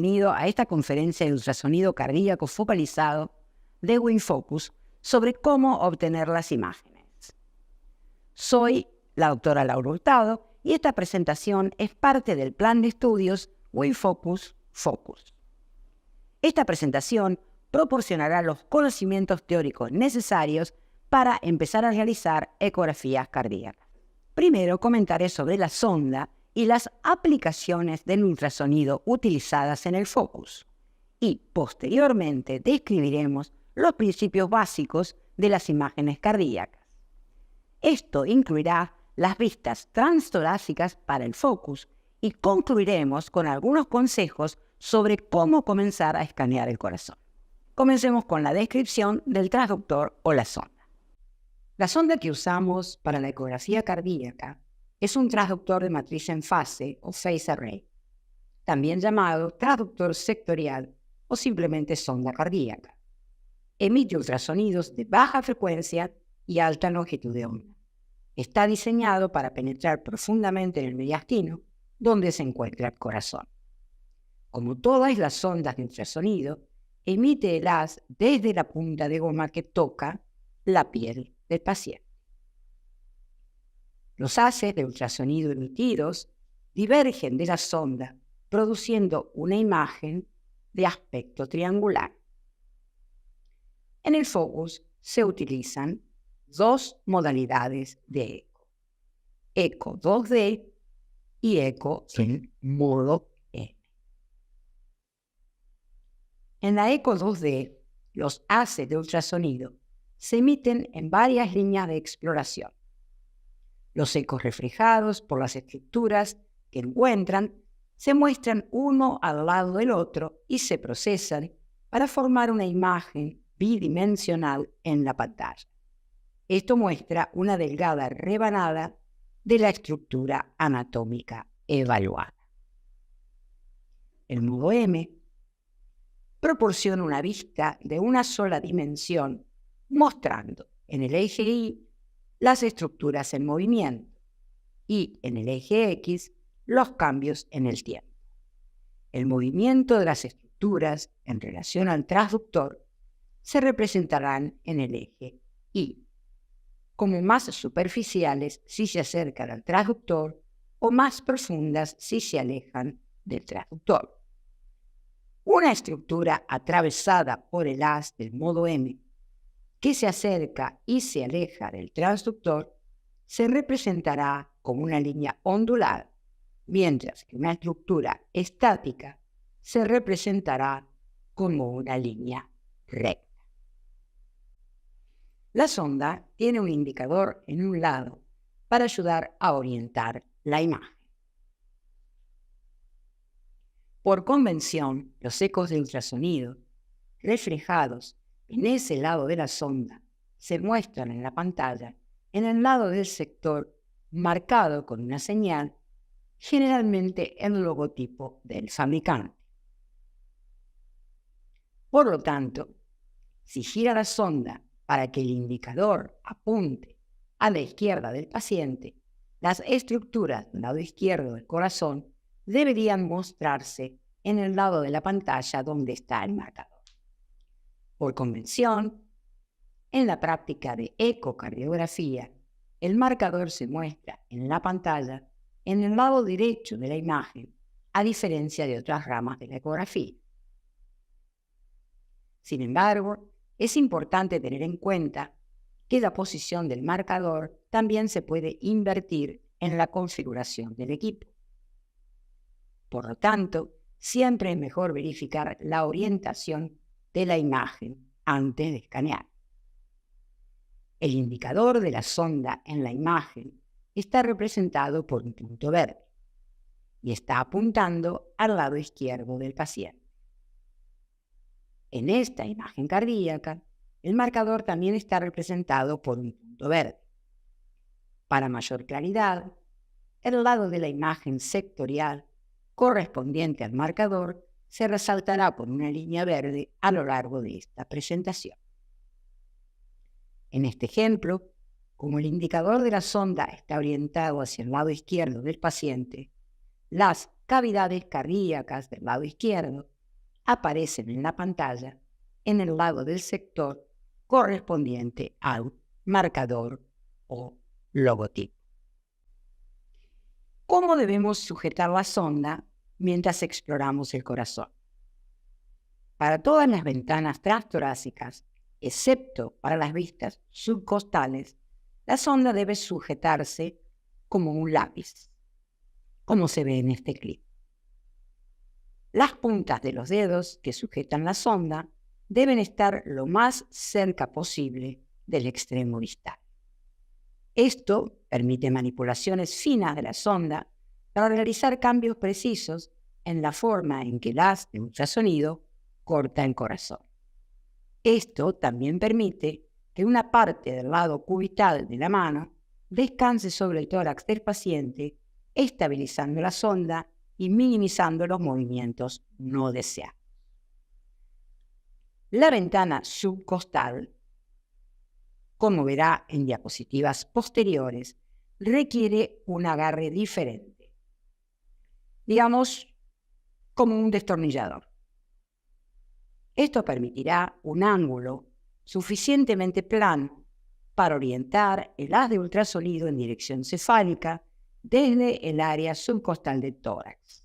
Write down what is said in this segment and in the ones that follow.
Bienvenido a esta conferencia de ultrasonido cardíaco focalizado de WinFocus sobre cómo obtener las imágenes. Soy la doctora Laura Hurtado y esta presentación es parte del plan de estudios WinFocus Focus. Esta presentación proporcionará los conocimientos teóricos necesarios para empezar a realizar ecografías cardíacas. Primero comentaré sobre la sonda y las aplicaciones del ultrasonido utilizadas en el Focus. Y posteriormente describiremos los principios básicos de las imágenes cardíacas. Esto incluirá las vistas transtorácicas para el Focus y concluiremos con algunos consejos sobre cómo comenzar a escanear el corazón. Comencemos con la descripción del transductor o la sonda. La sonda que usamos para la ecografía cardíaca es un transductor de matriz en fase o phase array, también llamado transductor sectorial o simplemente sonda cardíaca. Emite ultrasonidos de baja frecuencia y alta longitud de onda. Está diseñado para penetrar profundamente en el mediastino, donde se encuentra el corazón. Como todas las sondas de ultrasonido, emite el haz desde la punta de goma que toca la piel del paciente. Los haces de ultrasonido emitidos divergen de la sonda, produciendo una imagen de aspecto triangular. En el Focus se utilizan dos modalidades de eco: eco 2D y eco en modo M. En la eco 2D, los haces de ultrasonido se emiten en varias líneas de exploración. Los ecos reflejados por las estructuras que encuentran se muestran uno al lado del otro y se procesan para formar una imagen bidimensional en la pantalla. Esto muestra una delgada rebanada de la estructura anatómica evaluada. El modo M proporciona una vista de una sola dimensión, mostrando en el eje Y las estructuras en movimiento y en el eje X los cambios en el tiempo. El movimiento de las estructuras en relación al transductor se representarán en el eje Y, como más superficiales si se acercan al transductor o más profundas si se alejan del transductor. Una estructura atravesada por el haz del modo M que se acerca y se aleja del transductor se representará como una línea ondulada, mientras que una estructura estática se representará como una línea recta. La sonda tiene un indicador en un lado para ayudar a orientar la imagen. Por convención, los ecos de ultrasonido reflejados en ese lado de la sonda se muestran en la pantalla en el lado del sector marcado con una señal, generalmente el logotipo del fabricante. Por lo tanto, si gira la sonda para que el indicador apunte a la izquierda del paciente, las estructuras del lado izquierdo del corazón deberían mostrarse en el lado de la pantalla donde está el marcador. Por convención, en la práctica de ecocardiografía, el marcador se muestra en la pantalla en el lado derecho de la imagen, a diferencia de otras ramas de la ecografía. Sin embargo, es importante tener en cuenta que la posición del marcador también se puede invertir en la configuración del equipo. Por lo tanto, siempre es mejor verificar la orientación de la imagen antes de escanear. El indicador de la sonda en la imagen está representado por un punto verde y está apuntando al lado izquierdo del paciente. En esta imagen cardíaca, el marcador también está representado por un punto verde. Para mayor claridad, el lado de la imagen sectorial correspondiente al marcador se resaltará por una línea verde a lo largo de esta presentación. En este ejemplo, como el indicador de la sonda está orientado hacia el lado izquierdo del paciente, las cavidades cardíacas del lado izquierdo aparecen en la pantalla en el lado del sector correspondiente al marcador o logotipo. ¿Cómo debemos sujetar la sonda mientras exploramos el corazón? Para todas las ventanas transtorácicas, excepto para las vistas subcostales, la sonda debe sujetarse como un lápiz, como se ve en este clip. Las puntas de los dedos que sujetan la sonda deben estar lo más cerca posible del extremo distal. Esto permite manipulaciones finas de la sonda para realizar cambios precisos en la forma en que el haz de ultrasonido corta el corazón. Esto también permite que una parte del lado cubital de la mano descanse sobre el tórax del paciente, estabilizando la sonda y minimizando los movimientos no deseados. La ventana subcostal, como verá en diapositivas posteriores, requiere un agarre diferente, digamos como un destornillador. Esto permitirá un ángulo suficientemente plano para orientar el haz de ultrasonido en dirección cefálica desde el área subcostal del tórax.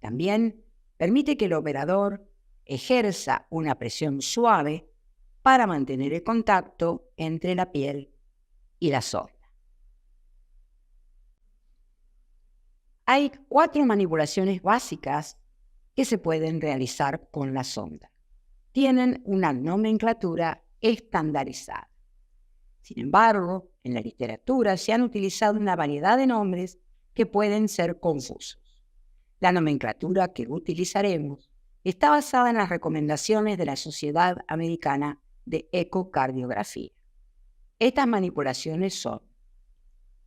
También permite que el operador ejerza una presión suave para mantener el contacto entre la piel y la sonda. Hay 4 manipulaciones básicas que se pueden realizar con la sonda. Tienen una nomenclatura estandarizada. Sin embargo, en la literatura se han utilizado una variedad de nombres que pueden ser confusos. La nomenclatura que utilizaremos está basada en las recomendaciones de la Sociedad Americana de Ecocardiografía. Estas manipulaciones son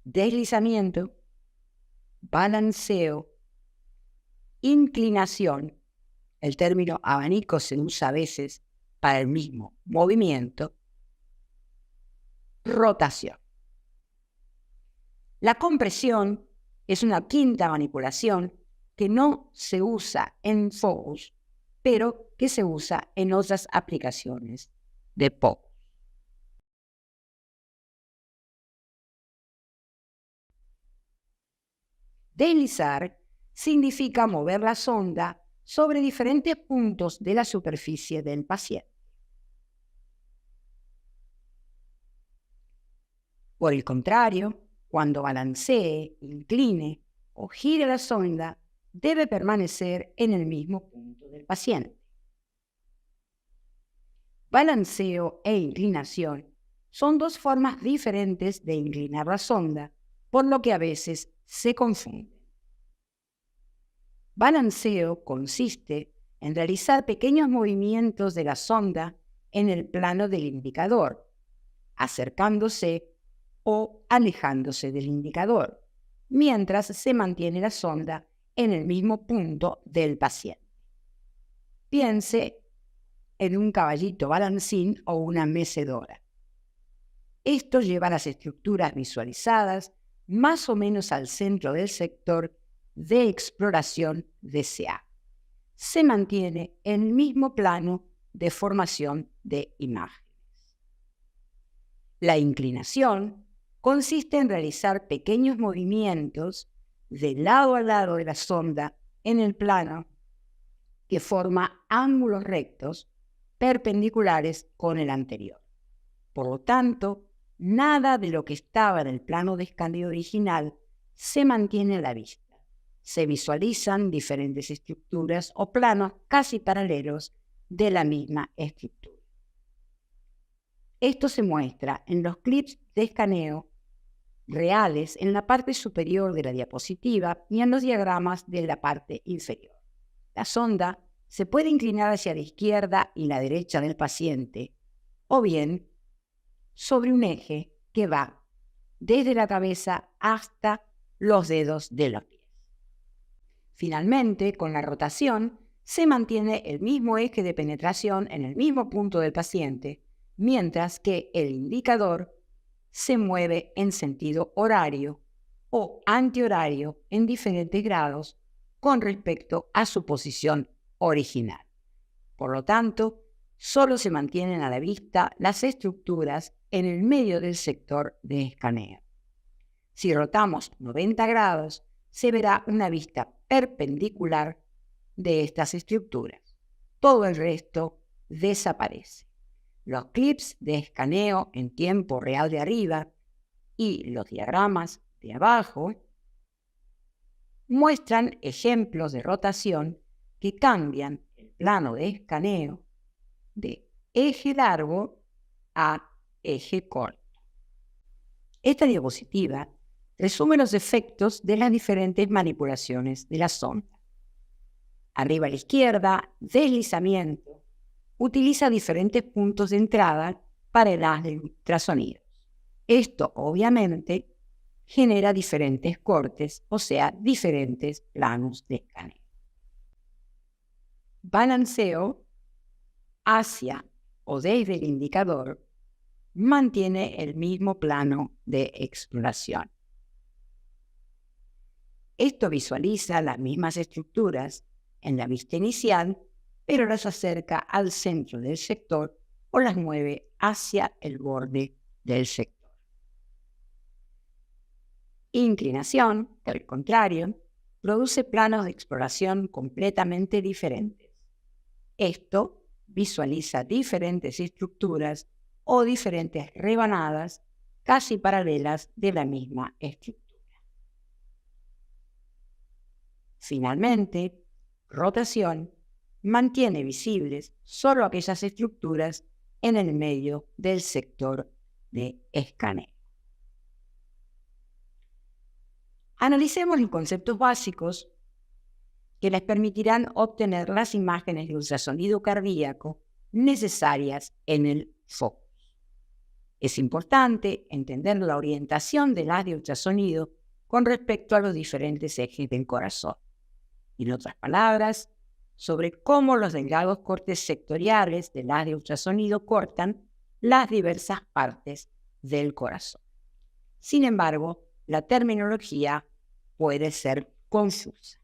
deslizamiento, balanceo, inclinación. El término abanico se usa a veces para el mismo movimiento. Rotación. La compresión es una quinta manipulación que no se usa en focus, pero que se usa en otras aplicaciones de focus. Deslizar significa mover la sonda sobre diferentes puntos de la superficie del paciente. Por el contrario, cuando balancee, incline o gire la sonda, debe permanecer en el mismo punto del paciente. Balanceo e inclinación son 2 formas diferentes de inclinar la sonda, por lo que a veces se confunden. Balanceo consiste en realizar pequeños movimientos de la sonda en el plano del indicador, acercándose o alejándose del indicador, mientras se mantiene la sonda en el mismo punto del paciente. Piense en un caballito balancín o una mecedora. Esto lleva a las estructuras visualizadas más o menos al centro del sector de exploración deseado. Se mantiene en el mismo plano de formación de imágenes. La inclinación consiste en realizar pequeños movimientos de lado a lado de la sonda en el plano que forma ángulos rectos perpendiculares con el anterior. Por lo tanto, nada de lo que estaba en el plano de escaneo original se mantiene a la vista. Se visualizan diferentes estructuras o planos casi paralelos de la misma estructura. Esto se muestra en los clips de escaneo reales en la parte superior de la diapositiva y en los diagramas de la parte inferior. La sonda se puede inclinar hacia la izquierda y la derecha del paciente, o bien sobre un eje que va desde la cabeza hasta los dedos de los pies. Finalmente, con la rotación, se mantiene el mismo eje de penetración en el mismo punto del paciente, mientras que el indicador se mueve en sentido horario o antihorario en diferentes grados con respecto a su posición original. Por lo tanto, solo se mantienen a la vista las estructuras en el medio del sector de escaneo. Si rotamos 90 grados, se verá una vista perpendicular de estas estructuras. Todo el resto desaparece. Los clips de escaneo en tiempo real de arriba y los diagramas de abajo muestran ejemplos de rotación que cambian el plano de escaneo de eje largo a eje corto. Esta diapositiva resume los efectos de las diferentes manipulaciones de la sonda. Arriba a la izquierda, deslizamiento. Utiliza diferentes puntos de entrada para el haz de ultrasonidos. Esto, obviamente, genera diferentes cortes, o sea, diferentes planos de escaneo. Balanceo hacia o desde el indicador mantiene el mismo plano de exploración. Esto visualiza las mismas estructuras en la vista inicial, pero las acerca al centro del sector o las mueve hacia el borde del sector. Inclinación, por el contrario, produce planos de exploración completamente diferentes. Esto visualiza diferentes estructuras o diferentes rebanadas casi paralelas de la misma estructura. Finalmente, rotación mantiene visibles solo aquellas estructuras en el medio del sector de escaneo. Analicemos los conceptos básicos que les permitirán obtener las imágenes de ultrasonido cardíaco necesarias en el focus. Es importante entender la orientación del haz de ultrasonido con respecto a los diferentes ejes del corazón. En otras palabras, sobre cómo los delgados cortes sectoriales del haz de ultrasonido cortan las diversas partes del corazón. Sin embargo, la terminología puede ser confusa.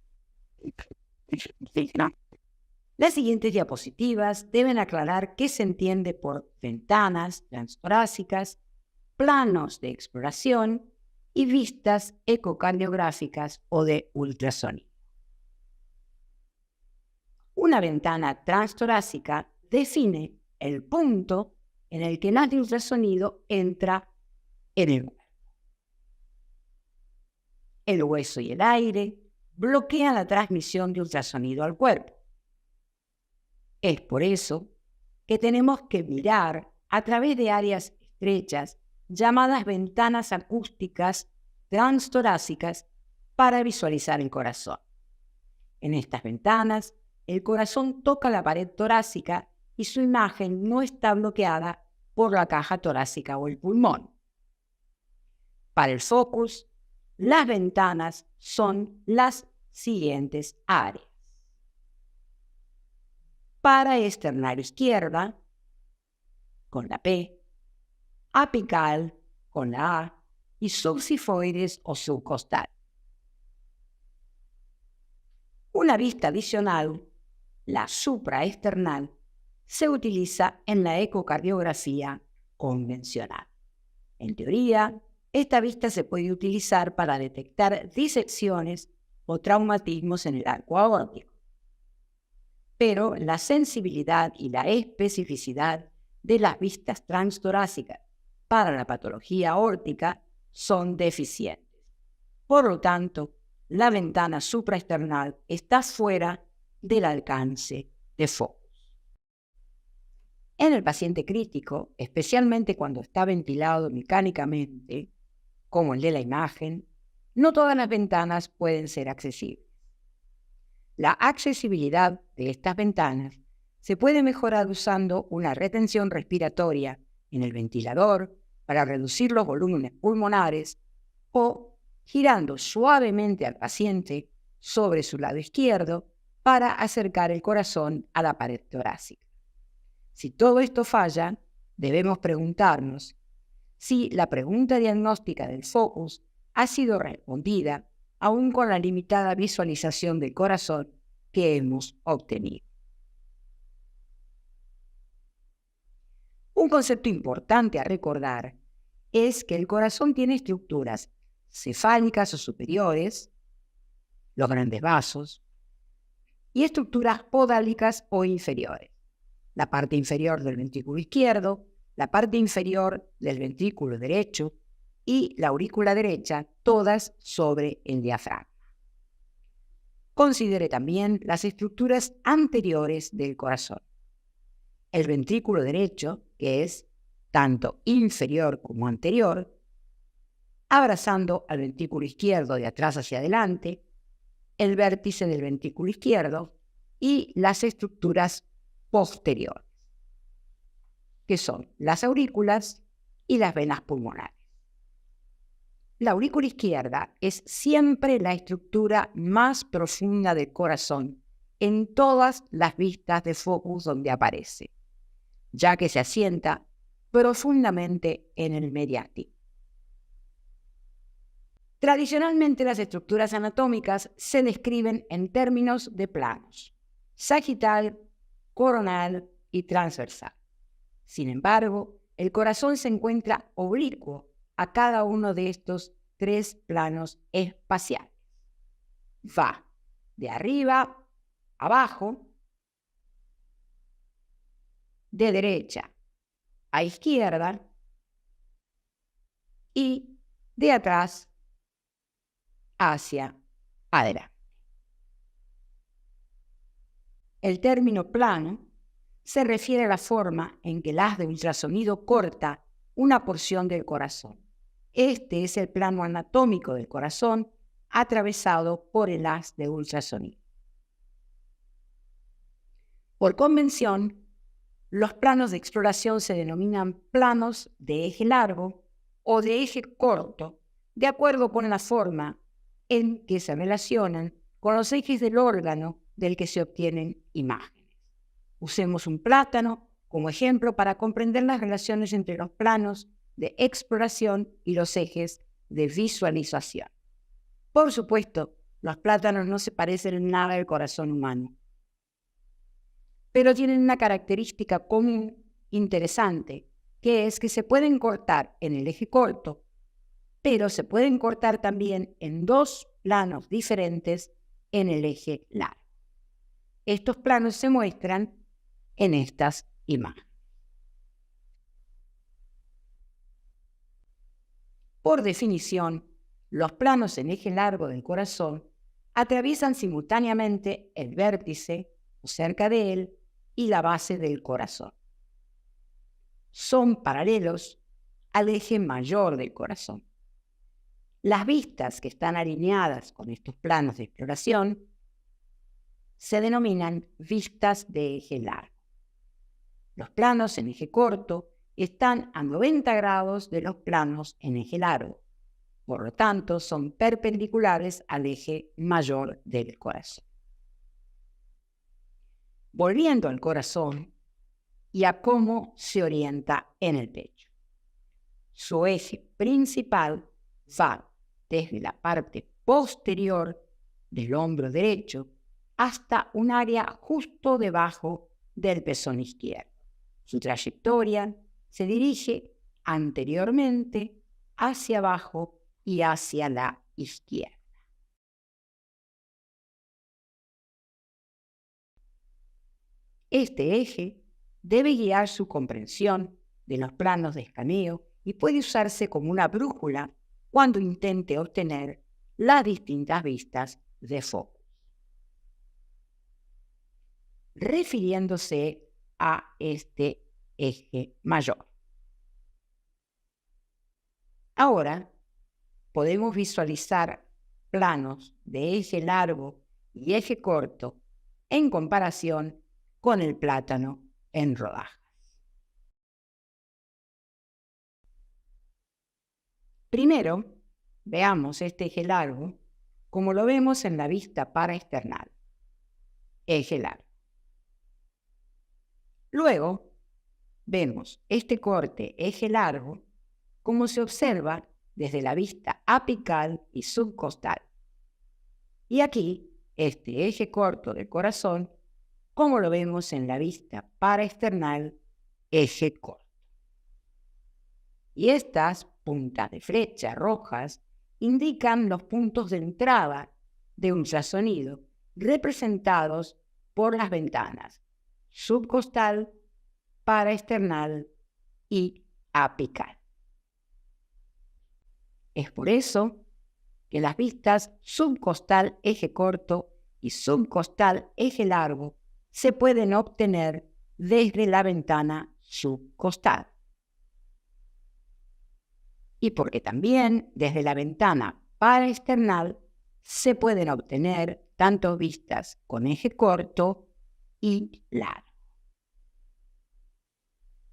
Las siguientes diapositivas deben aclarar qué se entiende por ventanas transtorácicas, planos de exploración y vistas ecocardiográficas o de ultrasonido. Una ventana transtorácica define el punto en el que el haz de ultrasonido entra en el cuerpo. El hueso y el aire bloquean la transmisión de ultrasonido al cuerpo. Es por eso que tenemos que mirar a través de áreas estrechas llamadas ventanas acústicas transtorácicas para visualizar el corazón. En estas ventanas, el corazón toca la pared torácica y su imagen no está bloqueada por la caja torácica o el pulmón. Para el focus, las ventanas son las siguientes áreas. Para externar izquierda, con la P, apical, con la A, y subsifoides o subcostal. Una vista adicional, la supraesternal, se utiliza en la ecocardiografía convencional. En teoría, esta vista se puede utilizar para detectar disecciones o traumatismos en el arco aórtico. Pero la sensibilidad y la especificidad de las vistas transtorácicas para la patología aórtica son deficientes. Por lo tanto, la ventana supraesternal está fuera del alcance de focus. En el paciente crítico, especialmente cuando está ventilado mecánicamente, como el de la imagen, no todas las ventanas pueden ser accesibles. La accesibilidad de estas ventanas se puede mejorar usando una retención respiratoria en el ventilador para reducir los volúmenes pulmonares o girando suavemente al paciente sobre su lado izquierdo para acercar el corazón a la pared torácica. Si todo esto falla, debemos preguntarnos si la pregunta diagnóstica del focus ha sido respondida aún con la limitada visualización del corazón que hemos obtenido. Un concepto importante a recordar es que el corazón tiene estructuras cefálicas o superiores, los grandes vasos, y estructuras podálicas o inferiores. La parte inferior del ventrículo izquierdo, la parte inferior del ventrículo derecho y la aurícula derecha, todas sobre el diafragma. Considere también las estructuras anteriores del corazón. El ventrículo derecho, que es tanto inferior como anterior, abrazando al ventrículo izquierdo de atrás hacia adelante, el vértice del ventrículo izquierdo y las estructuras posteriores, que son las aurículas y las venas pulmonares. La aurícula izquierda es siempre la estructura más profunda del corazón en todas las vistas de focus donde aparece, ya que se asienta profundamente en el mediastino. Tradicionalmente, las estructuras anatómicas se describen en términos de planos: sagital, coronal y transversal. Sin embargo, el corazón se encuentra oblicuo a cada uno de estos tres planos espaciales. Va de arriba a abajo, de derecha a izquierda y de atrás hacia adelante. El término plano se refiere a la forma en que el haz de ultrasonido corta una porción del corazón. Este es el plano anatómico del corazón atravesado por el haz de ultrasonido. Por convención, los planos de exploración se denominan planos de eje largo o de eje corto, de acuerdo con la forma en que se relacionan con los ejes del órgano del que se obtienen imágenes. Usemos un plátano como ejemplo para comprender las relaciones entre los planos de exploración y los ejes de visualización. Por supuesto, los plátanos no se parecen en nada al corazón humano, pero tienen una característica común interesante, que es que se pueden cortar en el eje corto, pero se pueden cortar también en dos planos diferentes en el eje largo. Estos planos se muestran en estas imágenes. Por definición, los planos en eje largo del corazón atraviesan simultáneamente el vértice, o cerca de él, y la base del corazón. Son paralelos al eje mayor del corazón. Las vistas que están alineadas con estos planos de exploración se denominan vistas de eje largo. Los planos en eje corto están a 90 grados de los planos en eje largo. Por lo tanto, son perpendiculares al eje mayor del corazón. Volviendo al corazón y a cómo se orienta en el pecho. Su eje principal va desde la parte posterior del hombro derecho hasta un área justo debajo del pezón izquierdo. Su trayectoria se dirige anteriormente hacia abajo y hacia la izquierda. Este eje debe guiar su comprensión de los planos de escaneo y puede usarse como una brújula cuando intente obtener las distintas vistas de focus. Refiriéndose a este eje mayor. Ahora podemos visualizar planos de eje largo y eje corto en comparación con el plátano en rodajas. Primero, veamos este eje largo como lo vemos en la vista paraesternal. Eje largo. Luego, vemos este corte eje largo como se observa desde la vista apical y subcostal. Y aquí, este eje corto del corazón, como lo vemos en la vista paraesternal, eje corto. Y estas puntas de flecha rojas indican los puntos de entrada de ultrasonido representados por las ventanas subcostal, paraesternal y apical. Es por eso que las vistas subcostal eje corto y subcostal eje largo se pueden obtener desde la ventana subcostal. Y porque también desde la ventana paraesternal se pueden obtener tanto vistas con eje corto y largo.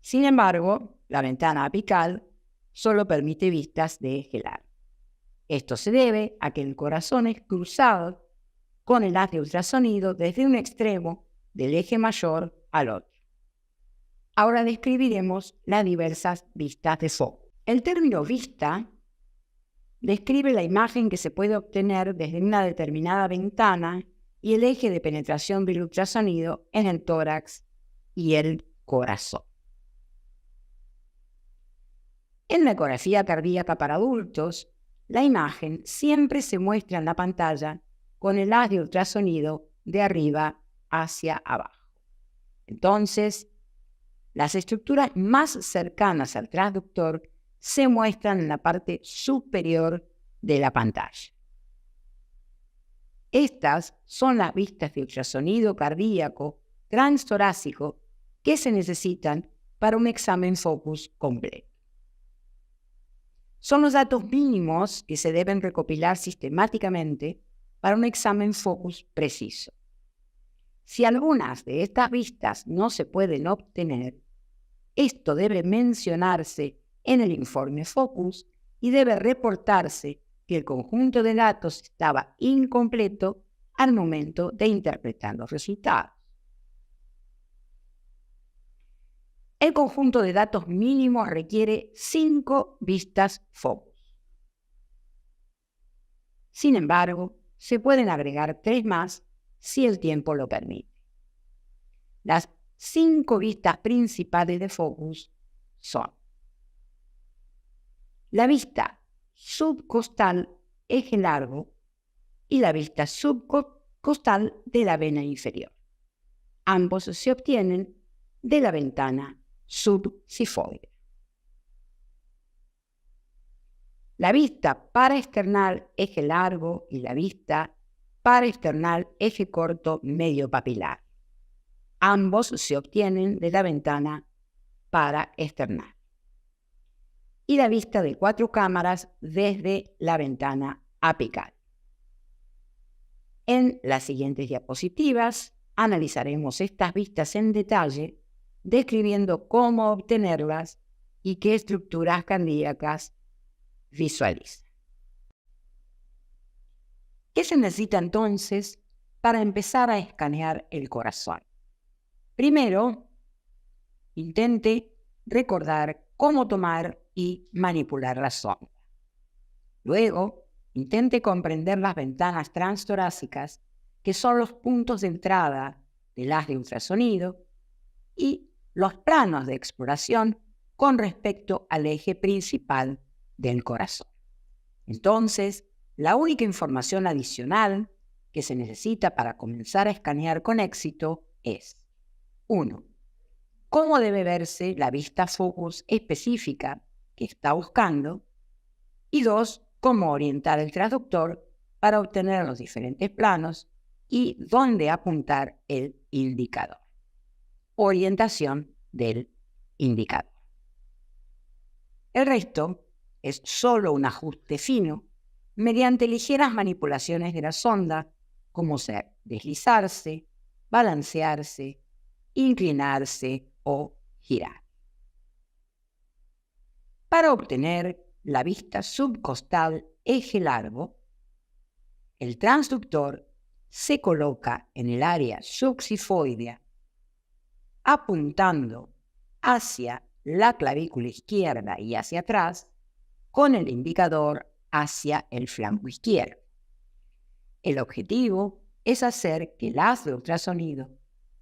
Sin embargo, la ventana apical solo permite vistas de eje largo. Esto se debe a que el corazón es cruzado con el haz de ultrasonido desde un extremo del eje mayor al otro. Ahora describiremos las diversas vistas de foco. El término vista describe la imagen que se puede obtener desde una determinada ventana y el eje de penetración del ultrasonido en el tórax y el corazón. En la ecografía cardíaca para adultos, la imagen siempre se muestra en la pantalla con el haz de ultrasonido de arriba hacia abajo. Entonces, las estructuras más cercanas al transductor se muestran en la parte superior de la pantalla. Estas son las vistas de ultrasonido cardíaco transtorácico que se necesitan para un examen focus completo. Son los datos mínimos que se deben recopilar sistemáticamente para un examen focus preciso. Si algunas de estas vistas no se pueden obtener, esto debe mencionarse en el informe focus y debe reportarse que el conjunto de datos estaba incompleto al momento de interpretar los resultados. El conjunto de datos mínimos requiere 5 vistas focus. Sin embargo, se pueden agregar 3 más si el tiempo lo permite. Las 5 vistas principales de focus son la vista subcostal eje largo y la vista subcostal de la vena inferior. Ambos se obtienen de la ventana subsifoide. La vista paraesternal eje largo y la vista paraesternal eje corto medio papilar. Ambos se obtienen de la ventana paraesternal. Y la vista de 4 cámaras desde la ventana apical. En las siguientes diapositivas analizaremos estas vistas en detalle, describiendo cómo obtenerlas y qué estructuras cardíacas visualizan. ¿Qué se necesita entonces para empezar a escanear el corazón? Primero, intente recordar cómo tomar y manipular la sonda. Luego, intente comprender las ventanas transtorácicas, que son los puntos de entrada del haz de ultrasonido, y los planos de exploración con respecto al eje principal del corazón. Entonces, la única información adicional que se necesita para comenzar a escanear con éxito es 1. Cómo debe verse la vista focus específica que está buscando, y 2. Cómo orientar el transductor para obtener los diferentes planos y dónde apuntar el indicador. Orientación del indicador. El resto es solo un ajuste fino mediante ligeras manipulaciones de la sonda, como ser deslizarse, balancearse, inclinarse o girar. Para obtener la vista subcostal eje largo, el transductor se coloca en el área subsifoidea, apuntando hacia la clavícula izquierda y hacia atrás, con el indicador hacia el flanco izquierdo. El objetivo es hacer que el haz de ultrasonido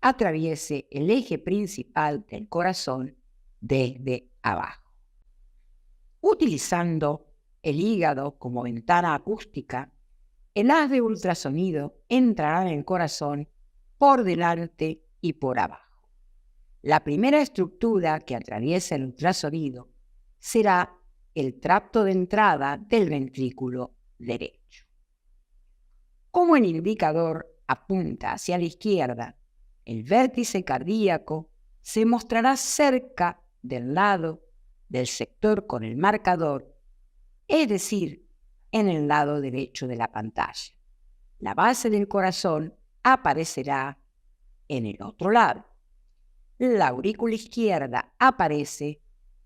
atraviese el eje principal del corazón desde abajo. Utilizando el hígado como ventana acústica, el haz de ultrasonido entrará en el corazón por delante y por abajo. La primera estructura que atraviesa el ultrasonido será el tracto de entrada del ventrículo derecho. Como el indicador apunta hacia la izquierda, el vértice cardíaco se mostrará cerca del lado del sector con el marcador, es decir, en el lado derecho de la pantalla. La base del corazón aparecerá en el otro lado. La aurícula izquierda aparece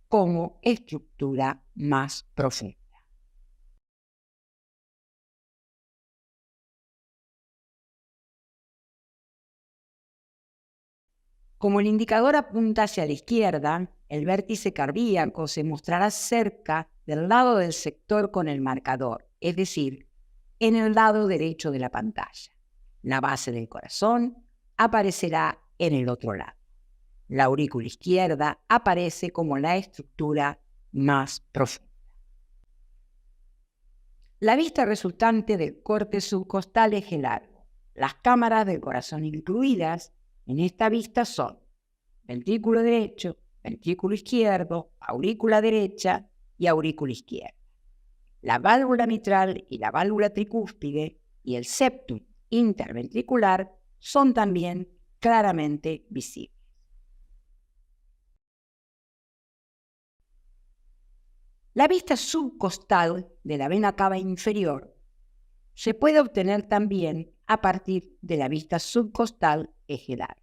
como estructura más profunda. Como el indicador apunta hacia la izquierda, el vértice cardíaco se mostrará cerca del lado del sector con el marcador, es decir, en el lado derecho de la pantalla. La base del corazón aparecerá en el otro lado. La aurícula izquierda aparece como la estructura más profunda. La vista resultante del corte subcostal eje largo. Las cámaras del corazón incluidas en esta vista son ventrículo derecho, ventrículo izquierdo, aurícula derecha y aurícula izquierda. La válvula mitral y la válvula tricúspide y el septum interventricular son también claramente visibles. La vista subcostal de la vena cava inferior se puede obtener también a partir de la vista subcostal eje largo.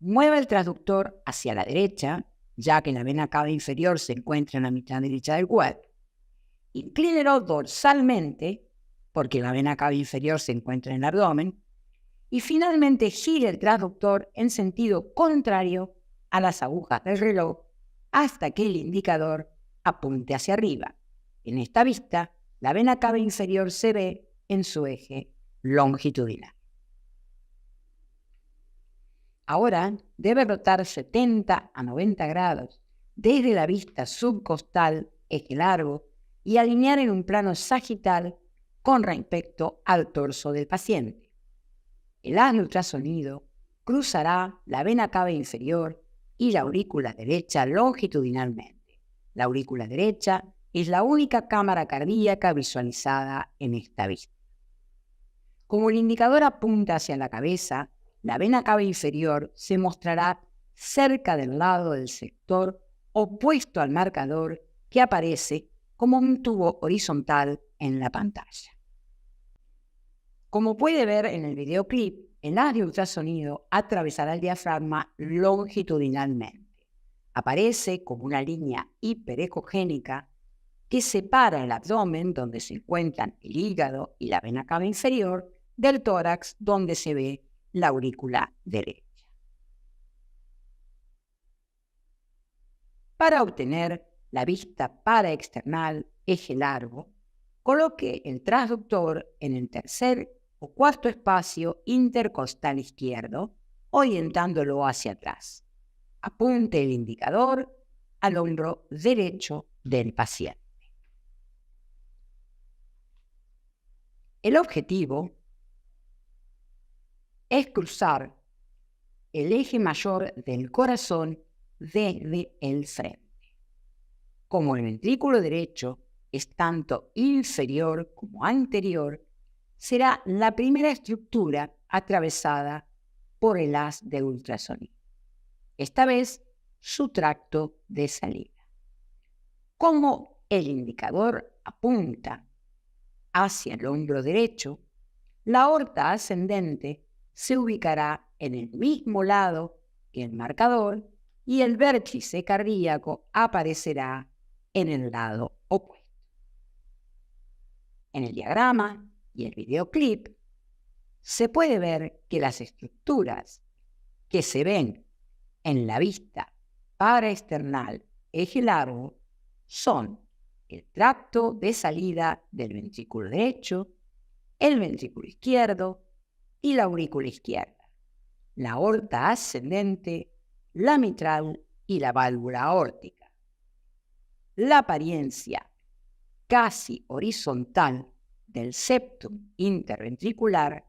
Mueva el transductor hacia la derecha, ya que la vena cava inferior se encuentra en la mitad derecha del cuerpo. Inclínelo dorsalmente, porque la vena cava inferior se encuentra en el abdomen, y finalmente gire el transductor en sentido contrario a las agujas del reloj hasta que el indicador apunte hacia arriba. En esta vista, la vena cava inferior se ve en su eje longitudinal. Ahora debe rotar 70 a 90 grados desde la vista subcostal, eje largo, y alinear en un plano sagital con respecto al torso del paciente. El haz de ultrasonido cruzará la vena cava inferior y la aurícula derecha longitudinalmente. La aurícula derecha es la única cámara cardíaca visualizada en esta vista. Como el indicador apunta hacia la cabeza, la vena cava inferior se mostrará cerca del lado del sector opuesto al marcador que aparece como un tubo horizontal en la pantalla. Como puede ver en el videoclip, el haz de ultrasonido atravesará el diafragma longitudinalmente. Aparece como una línea hiperecogénica que separa el abdomen, donde se encuentran el hígado y la vena cava inferior, del tórax, donde se ve la aurícula derecha. Para obtener la vista paraexternal eje largo, coloque el transductor en el tercer o cuarto espacio intercostal izquierdo, orientándolo hacia atrás. Apunte el indicador al hombro derecho del paciente. El objetivo es cruzar el eje mayor del corazón desde el frente. Como el ventrículo derecho es tanto inferior como anterior, será la primera estructura atravesada por el haz de ultrasonido. Esta vez, su tracto de salida. Como el indicador apunta hacia el hombro derecho, la aorta ascendente se ubicará en el mismo lado que el marcador y el vértice cardíaco aparecerá en el lado opuesto. En el diagrama y el videoclip se puede ver que las estructuras que se ven en la vista paraexternal eje largo son el tracto de salida del ventrículo derecho, el ventrículo izquierdo y la aurícula izquierda, la aorta ascendente, la mitral y la válvula aórtica. La apariencia casi horizontal del septum interventricular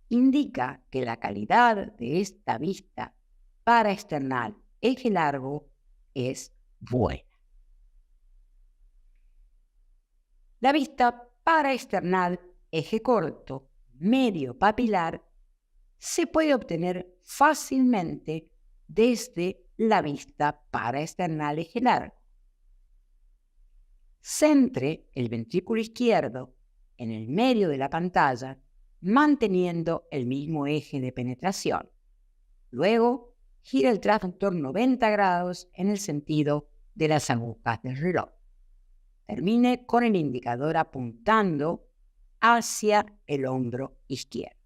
indica que la calidad de esta vista paraesternal eje largo es buena. La vista paraesternal eje corto medio papilar se puede obtener fácilmente desde la vista paraesternal eje largo. Centre el ventrículo izquierdo en el medio de la pantalla, manteniendo el mismo eje de penetración. Luego, gira el transductor 90 grados en el sentido de las agujas del reloj. Termine con el indicador apuntando hacia el hombro izquierdo.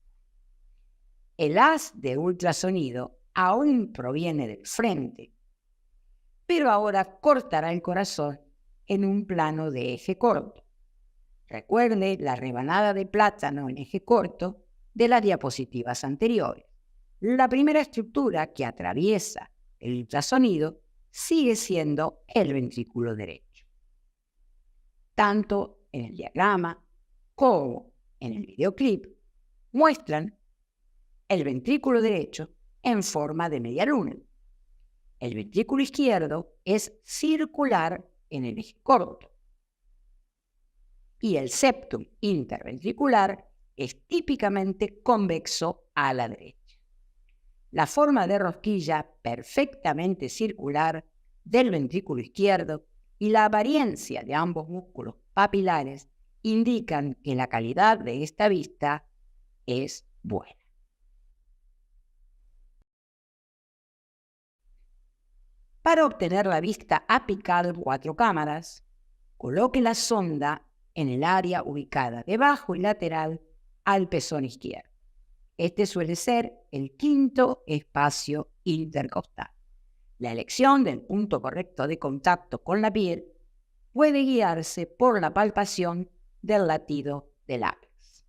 El haz de ultrasonido aún proviene del frente, pero ahora cortará el corazón en un plano de eje corto. Recuerde la rebanada de plátano en eje corto de las diapositivas anteriores. La primera estructura que atraviesa el ultrasonido sigue siendo el ventrículo derecho. Tanto en el diagrama como en el videoclip muestran el ventrículo derecho en forma de media luna. El ventrículo izquierdo es circular en el eje corto y el septum interventricular es típicamente convexo a la derecha. La forma de rosquilla perfectamente circular del ventrículo izquierdo y la apariencia de ambos músculos papilares indican que la calidad de esta vista es buena. Para obtener la vista apical 4 cámaras, coloque la sonda en el área ubicada debajo y lateral al pezón izquierdo. Este suele ser el quinto espacio intercostal. La elección del punto correcto de contacto con la piel puede guiarse por la palpación del latido del ápex.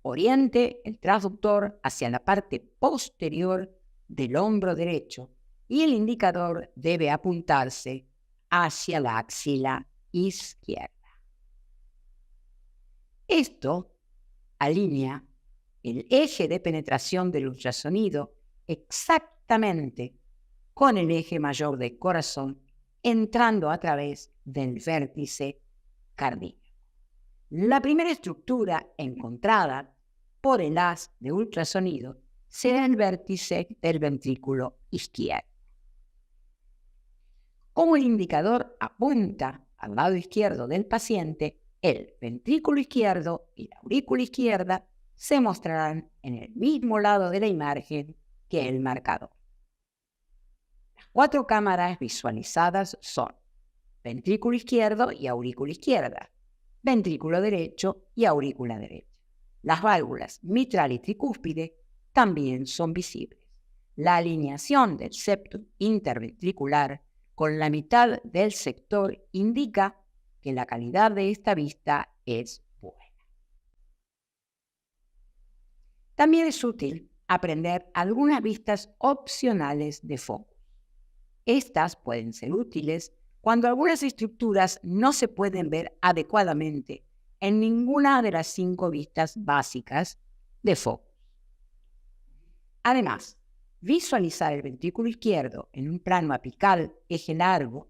Oriente el transductor hacia la parte posterior del hombro derecho y el indicador debe apuntarse hacia la axila izquierda. Esto alinea el eje de penetración del ultrasonido exactamente con el eje mayor del corazón, entrando a través del vértice cardíaco. La primera estructura encontrada por el haz de ultrasonido será el vértice del ventrículo izquierdo. Como el indicador apunta al lado izquierdo del paciente, el ventrículo izquierdo y la aurícula izquierda se mostrarán en el mismo lado de la imagen que el marcador. Las 4 cámaras visualizadas son ventrículo izquierdo y aurícula izquierda, ventrículo derecho y aurícula derecha. Las válvulas mitral y tricúspide también son visibles. La alineación del septum interventricular con la mitad del sector indica que la calidad de esta vista es buena. También es útil aprender algunas vistas opcionales de focus. Estas pueden ser útiles cuando algunas estructuras no se pueden ver adecuadamente en ninguna de las 5 vistas básicas de focus. Además, visualizar el ventrículo izquierdo en un plano apical eje largo,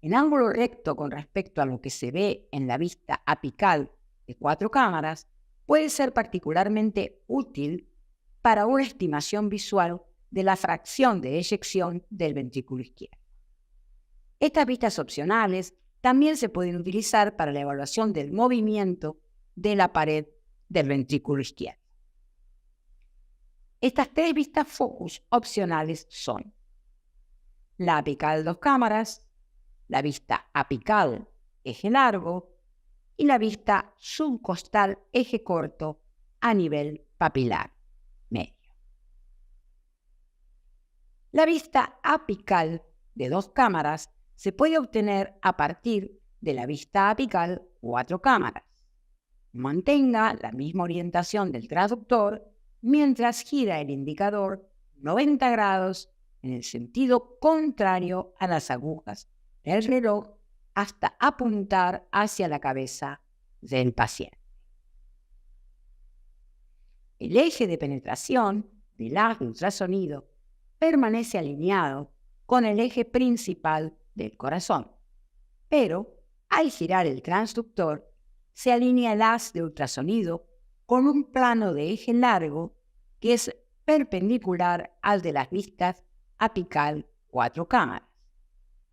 en ángulo recto con respecto a lo que se ve en la vista apical de 4 cámaras, puede ser particularmente útil para una estimación visual de la fracción de eyección del ventrículo izquierdo. Estas vistas opcionales también se pueden utilizar para la evaluación del movimiento de la pared del ventrículo izquierdo. Estas 3 vistas focus opcionales son la apical 2 cámaras, la vista apical eje largo y la vista subcostal eje corto a nivel papilar medio. La vista apical de 2 cámaras se puede obtener a partir de la vista apical 4 cámaras. Mantenga la misma orientación del transductor mientras gira el indicador 90 grados en el sentido contrario a las agujas del reloj hasta apuntar hacia la cabeza del paciente. El eje de penetración del haz de ultrasonido permanece alineado con el eje principal del corazón, pero al girar el transductor se alinea el haz de ultrasonido con un plano de eje largo que es perpendicular al de las vistas apical 4 cámaras.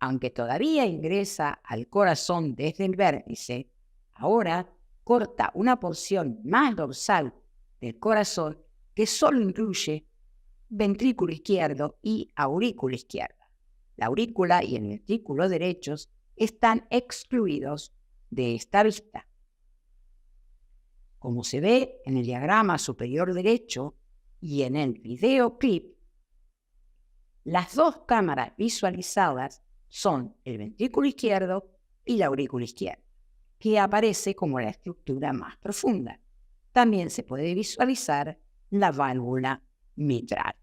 Aunque todavía ingresa al corazón desde el vértice, ahora corta una porción más dorsal del corazón que solo incluye ventrículo izquierdo y aurícula izquierda. La aurícula y el ventrículo derechos están excluidos de esta vista. Como se ve en el diagrama superior derecho y en el videoclip, las dos cámaras visualizadas son el ventrículo izquierdo y la aurícula izquierda, que aparece como la estructura más profunda. También se puede visualizar la válvula mitral.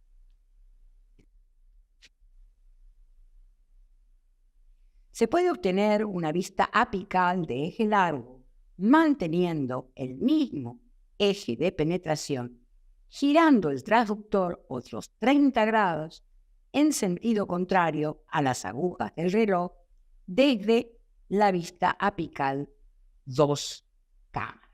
Se puede obtener una vista apical de eje largo manteniendo el mismo eje de penetración, girando el transductor otros 30 grados en sentido contrario a las agujas del reloj desde la vista apical 2 cámaras.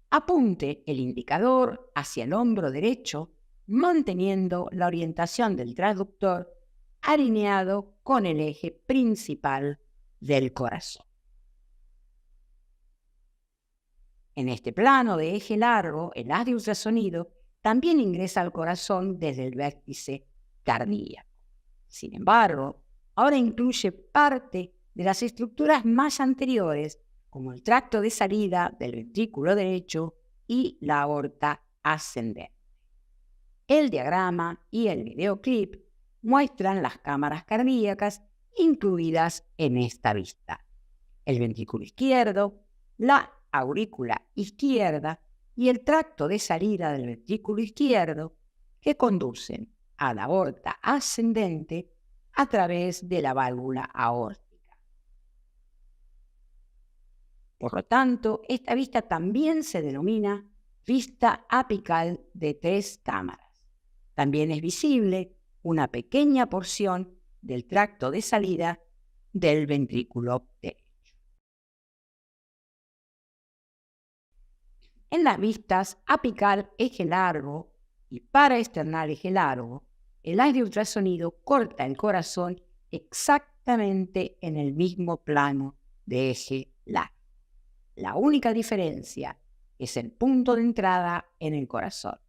Apunte el indicador hacia el hombro derecho, manteniendo la orientación del transductor alineado con el eje principal del corazón. En este plano de eje largo, el haz de ultrasonido también ingresa al corazón desde el vértice cardíaco. Sin embargo, ahora incluye parte de las estructuras más anteriores, como el tracto de salida del ventrículo derecho y la aorta ascendente. El diagrama y el videoclip muestran las cámaras cardíacas incluidas en esta vista: el ventrículo izquierdo, la aurícula izquierda y el tracto de salida del ventrículo izquierdo, que conducen a la aorta ascendente a través de la válvula aórtica. Por lo tanto, esta vista también se denomina vista apical de 3 cámaras. También es visible una pequeña porción del tracto de salida del ventrículo derecho. En las vistas apical eje largo y paraesternal eje largo, el haz de ultrasonido corta el corazón exactamente en el mismo plano de eje largo. La única diferencia es el punto de entrada en el corazón.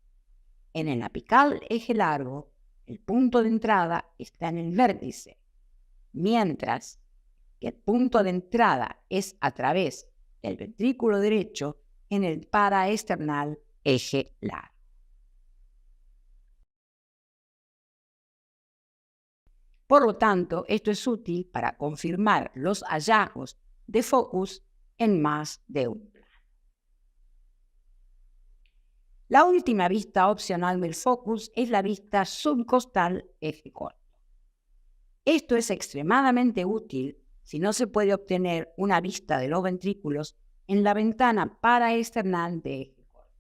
En el apical eje largo, el punto de entrada está en el vértice, mientras que el punto de entrada es a través del ventrículo derecho en el paraesternal eje largo. Por lo tanto, esto es útil para confirmar los hallazgos de focus en más de un plano. La última vista opcional del focus es la vista subcostal eje corto. Esto es extremadamente útil si no se puede obtener una vista de los ventrículos en la ventana paraesternal de eje corto.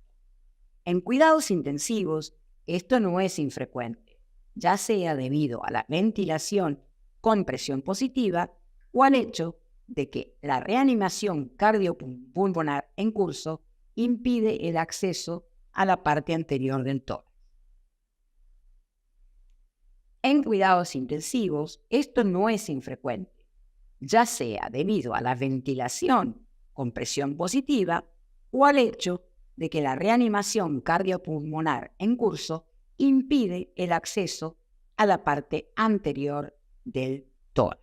En cuidados intensivos, esto no es infrecuente, ya sea debido a la ventilación con presión positiva o al hecho de que la reanimación cardiopulmonar en curso impide el acceso a la parte anterior del tórax. En cuidados intensivos, esto no es infrecuente, ya sea debido a la ventilación con presión positiva o al hecho de que la reanimación cardiopulmonar en curso impide el acceso a la parte anterior del tórax.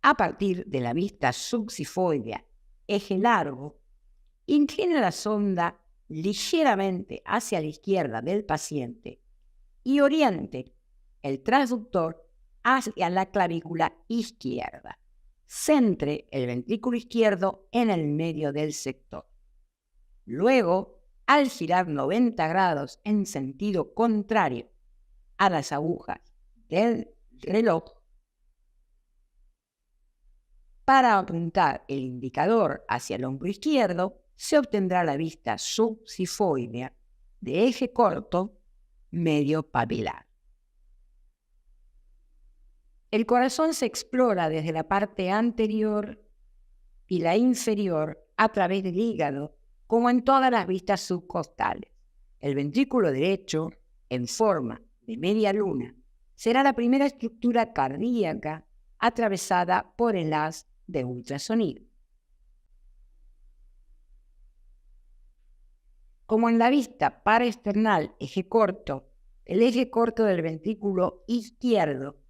A partir de la vista subsifoidea eje largo, inclina la sonda ligeramente hacia la izquierda del paciente y oriente el transductor hacia la clavícula izquierda. Centre el ventrículo izquierdo en el medio del sector. Luego, al girar 90 grados en sentido contrario a las agujas del reloj para apuntar el indicador hacia el hombro izquierdo, se obtendrá la vista subsifoidea de eje corto medio papilar. El corazón se explora desde la parte anterior y la inferior a través del hígado, como en todas las vistas subcostales. El ventrículo derecho, en forma de media luna, será la primera estructura cardíaca atravesada por el haz de ultrasonido. Como en la vista paraesternal eje corto, el eje corto del ventrículo izquierdo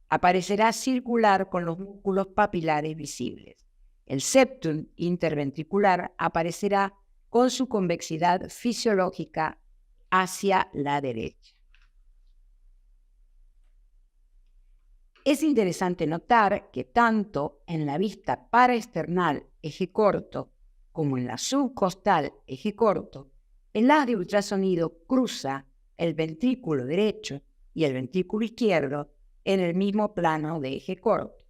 aparecerá circular con los músculos papilares visibles. El septum interventricular aparecerá con su convexidad fisiológica hacia la derecha. Es interesante notar que tanto en la vista paraesternal eje corto como en la subcostal eje corto, el haz de ultrasonido cruza el ventrículo derecho y el ventrículo izquierdo en el mismo plano de eje corto.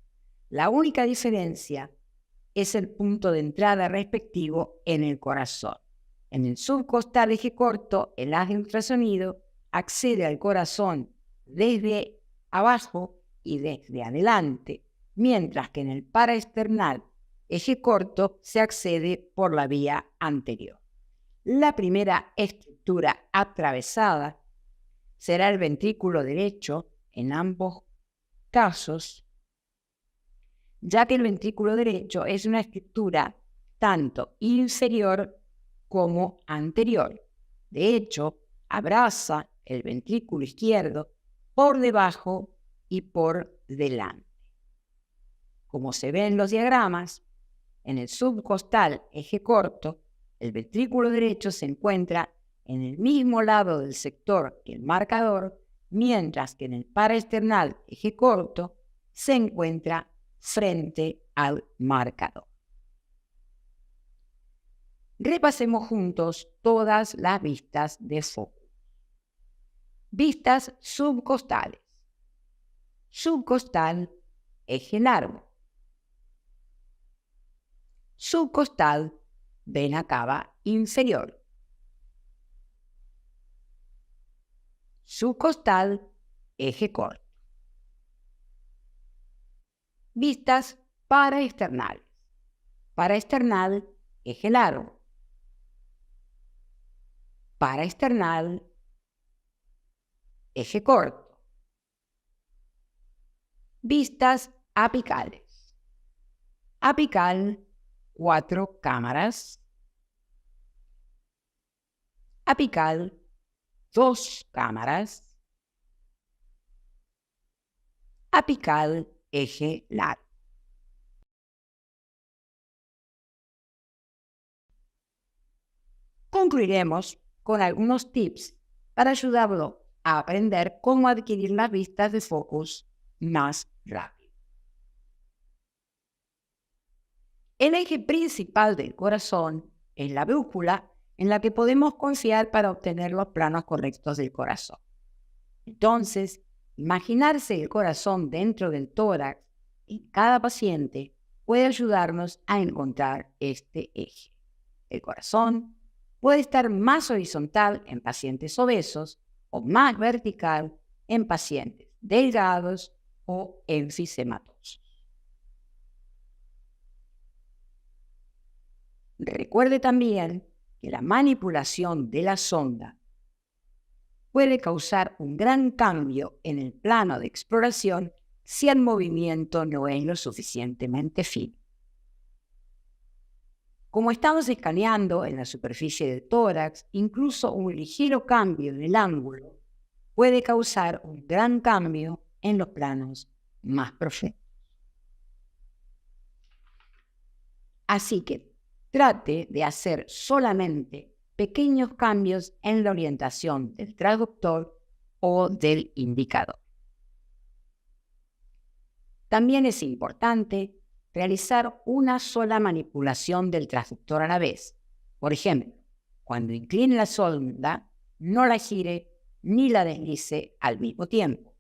La única diferencia es el punto de entrada respectivo en el corazón. En el subcostal eje corto, el haz de ultrasonido accede al corazón desde abajo y desde adelante, mientras que en el paraesternal eje corto se accede por la vía anterior. La primera estructura atravesada será el ventrículo derecho en ambos casos, ya que el ventrículo derecho es una estructura tanto inferior como anterior. De hecho, abraza el ventrículo izquierdo por debajo y por delante. Como se ve en los diagramas, en el subcostal eje corto, el ventrículo derecho se encuentra en el mismo lado del sector que el marcador, mientras que en el paraesternal eje corto se encuentra frente al marcador. Repasemos juntos todas las vistas de foco. Vistas subcostales. Subcostal, eje largo. Subcostal, vena cava inferior. Subcostal, eje corto. Vistas paraesternales. Paraesternal, eje largo. Paraesternal, eje corto. Vistas apicales. Apical, 4 cámaras. Apical, 2 cámaras. Apical, eje largo. Concluiremos con algunos tips para ayudarlo a aprender cómo adquirir las vistas de focus más rápido. El eje principal del corazón es la brújula en la que podemos confiar para obtener los planos correctos del corazón. Entonces, imaginarse el corazón dentro del tórax en cada paciente puede ayudarnos a encontrar este eje. El corazón puede estar más horizontal en pacientes obesos o más vertical en pacientes delgados o enfisematosos. Recuerde también que la manipulación de la sonda puede causar un gran cambio en el plano de exploración si el movimiento no es lo suficientemente fino. Como estamos escaneando en la superficie del tórax, incluso un ligero cambio en el ángulo puede causar un gran cambio en los planos más profundos. Así que trate de hacer solamente pequeños cambios en la orientación del transductor o del indicador. También es importante realizar una sola manipulación del transductor a la vez. Por ejemplo, cuando incline la sonda, no la gire ni la deslice al mismo tiempo.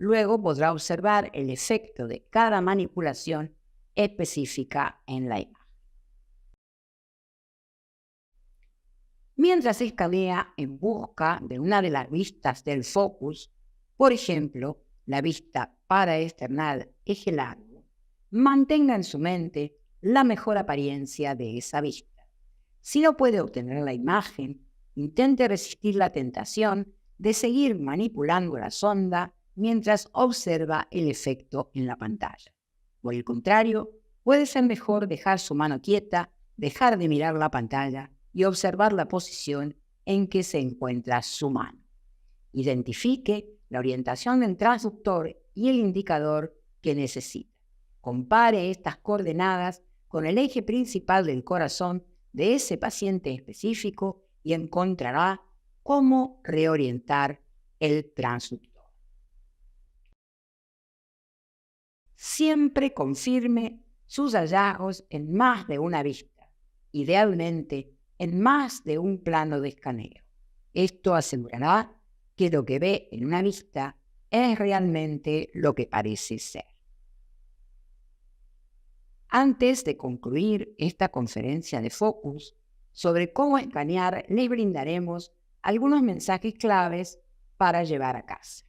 Luego podrá observar el efecto de cada manipulación específica en la imagen. Mientras escanea en busca de una de las vistas del focus, por ejemplo, la vista paraesternal eje largo, mantenga en su mente la mejor apariencia de esa vista. Si no puede obtener la imagen, intente resistir la tentación de seguir manipulando la sonda mientras observa el efecto en la pantalla. Por el contrario, puede ser mejor dejar su mano quieta, dejar de mirar la pantalla y observar la posición en que se encuentra su mano. Identifique la orientación del transductor y el indicador que necesita. Compare estas coordenadas con el eje principal del corazón de ese paciente específico y encontrará cómo reorientar el transductor. Siempre confirme sus hallazgos en más de una vista, idealmente en más de un plano de escaneo. Esto asegurará que lo que ve en una vista es realmente lo que parece ser. Antes de concluir esta conferencia de Focus sobre cómo escanear, les brindaremos algunos mensajes claves para llevar a casa.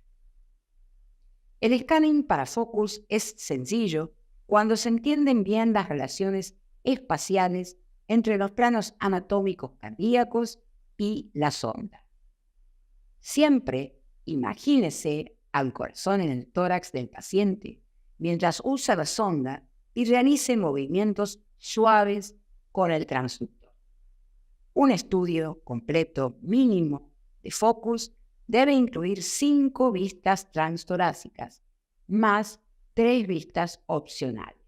El scanning para Focus es sencillo cuando se entienden bien las relaciones espaciales entre los planos anatómicos cardíacos y la sonda. Siempre imagínese al corazón en el tórax del paciente mientras usa la sonda y realice movimientos suaves con el transductor. Un estudio completo mínimo de Focus debe incluir 5 vistas transtorácicas, más 3 vistas opcionales.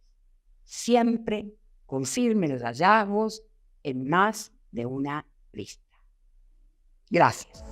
Siempre confirme los hallazgos en más de una vista. Gracias.